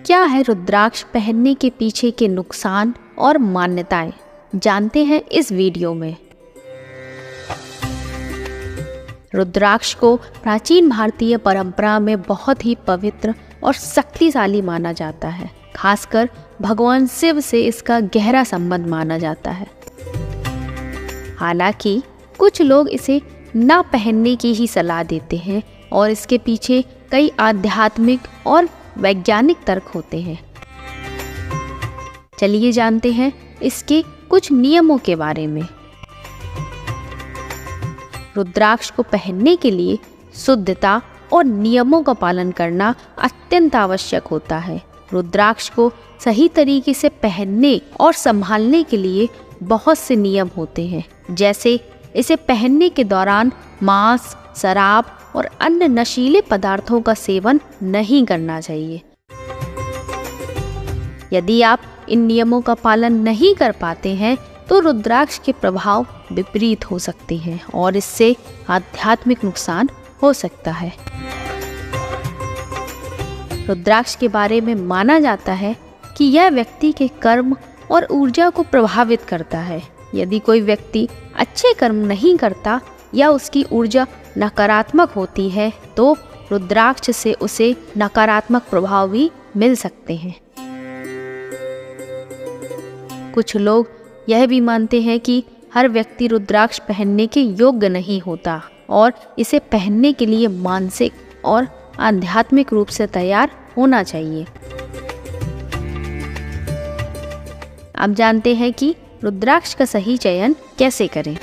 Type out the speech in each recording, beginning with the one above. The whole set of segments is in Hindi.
क्या है रुद्राक्ष पहनने के पीछे के नुकसान और मान्यताएं, जानते हैं इस वीडियो में। रुद्राक्ष को प्राचीन भारतीय परंपरा में बहुत ही पवित्र और शक्तिशाली माना जाता है। खासकर भगवान शिव से इसका गहरा संबंध माना जाता है। हालांकि कुछ लोग इसे ना पहनने की ही सलाह देते हैं और इसके पीछे कई आध्यात्मिक और वैज्ञानिक तर्क होते हैं। चलिए जानते हैं इसके कुछ नियमों के बारे में। रुद्राक्ष को पहनने के लिए शुद्धता और नियमों का पालन करना अत्यंत आवश्यक होता है। रुद्राक्ष को सही तरीके से पहनने और संभालने के लिए बहुत से नियम होते हैं, जैसे इसे पहनने के दौरान मांस, शराब और अन्य नशीले पदार्थों का सेवन नहीं करना चाहिए। यदि आप इन नियमों का पालन नहीं कर पाते हैं तो रुद्राक्ष के प्रभाव विपरीत हो सकते हैं और इससे आध्यात्मिक नुकसान हो सकता है। रुद्राक्ष के बारे में माना जाता है कि यह व्यक्ति के कर्म और ऊर्जा को प्रभावित करता है। यदि कोई व्यक्ति अच्छे कर्म नहीं करता या उसकी ऊर्जा नकारात्मक होती है तो रुद्राक्ष से उसे नकारात्मक प्रभाव भी मिल सकते हैं। कुछ लोग यह भी मानते हैं कि हर व्यक्ति रुद्राक्ष पहनने के योग्य नहीं होता और इसे पहनने के लिए मानसिक और आध्यात्मिक रूप से तैयार होना चाहिए। अब जानते हैं कि रुद्राक्ष का सही चयन कैसे करें।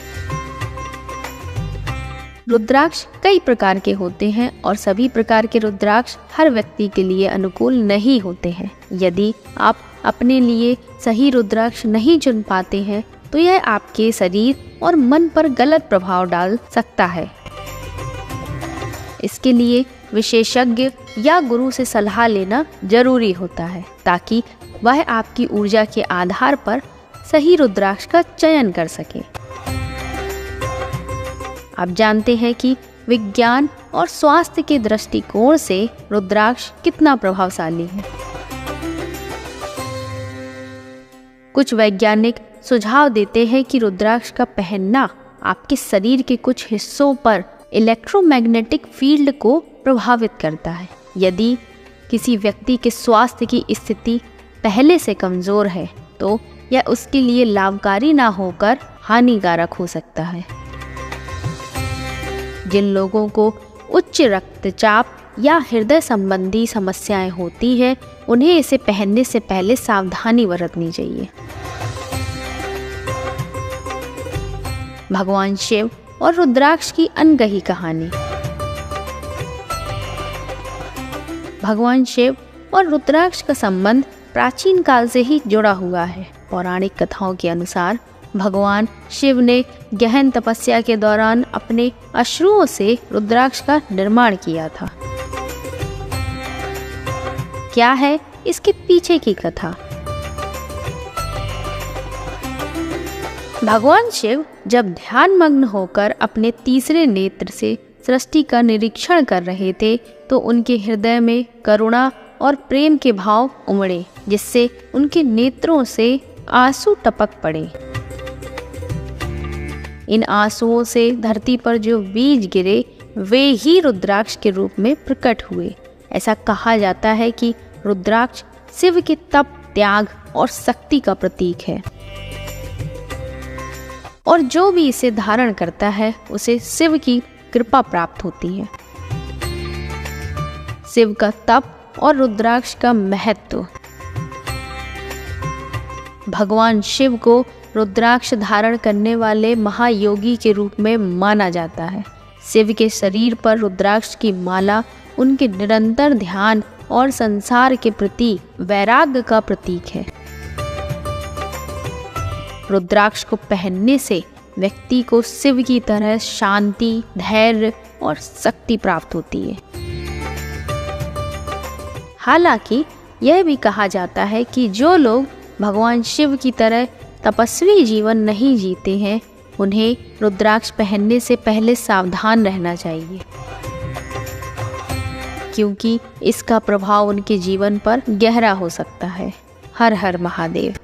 रुद्राक्ष कई प्रकार के होते हैं और सभी प्रकार के रुद्राक्ष हर व्यक्ति के लिए अनुकूल नहीं होते हैं। यदि आप अपने लिए सही रुद्राक्ष नहीं चुन पाते हैं तो यह आपके शरीर और मन पर गलत प्रभाव डाल सकता है। इसके लिए विशेषज्ञ या गुरु से सलाह लेना जरूरी होता है ताकि वह आपकी ऊर्जा के आधार पर सही रुद्राक्ष का चयन कर सके। अब जानते हैं कि विज्ञान और स्वास्थ्य के दृष्टिकोण से रुद्राक्ष कितना प्रभावशाली है। कुछ वैज्ञानिक सुझाव देते हैं कि रुद्राक्ष का पहनना आपके शरीर के कुछ हिस्सों पर इलेक्ट्रोमैग्नेटिक फील्ड को प्रभावित करता है। यदि किसी व्यक्ति के स्वास्थ्य की स्थिति पहले से कमजोर है तो यह उसके लिए लाभकारी ना होकर हानिकारक हो सकता है। जिन लोगों को उच्च रक्तचाप या हृदय संबंधी समस्याएं होती हैं, उन्हें इसे पहनने से पहले सावधानी बरतनी चाहिए। भगवान शिव और रुद्राक्ष की अनकही कहानी। भगवान शिव और रुद्राक्ष का संबंध प्राचीन काल से ही जुड़ा हुआ है। पौराणिक कथाओं के अनुसार भगवान शिव ने गहन तपस्या के दौरान अपने अश्रुओं से रुद्राक्ष का निर्माण किया था। क्या है इसके पीछे की कथा? भगवान शिव जब ध्यान मग्न होकर अपने तीसरे नेत्र से सृष्टि का निरीक्षण कर रहे थे तो उनके हृदय में करुणा और प्रेम के भाव उमड़े, जिससे उनके नेत्रों से आंसू टपक पड़े। इन आंसुओं से धरती पर जो बीज गिरे वे ही रुद्राक्ष के रूप में प्रकट हुए। ऐसा कहा जाता है कि रुद्राक्ष शिव के तप, त्याग और शक्ति का प्रतीक है और जो भी इसे धारण करता है उसे शिव की कृपा प्राप्त होती है। शिव का तप और रुद्राक्ष का महत्व। भगवान शिव को रुद्राक्ष धारण करने वाले महायोगी के रूप में माना जाता है। शिव के शरीर पर रुद्राक्ष की माला उनके निरंतर ध्यान और संसार के प्रति वैराग्य का प्रतीक है। रुद्राक्ष को पहनने से व्यक्ति को शिव की तरह शांति, धैर्य और शक्ति प्राप्त होती है। हालांकि यह भी कहा जाता है कि जो लोग भगवान शिव की तरह तपस्वी जीवन नहीं जीते हैं, उन्हें रुद्राक्ष पहनने से पहले सावधान रहना चाहिए। क्योंकि इसका प्रभाव उनके जीवन पर गहरा हो सकता है। हर हर महादेव।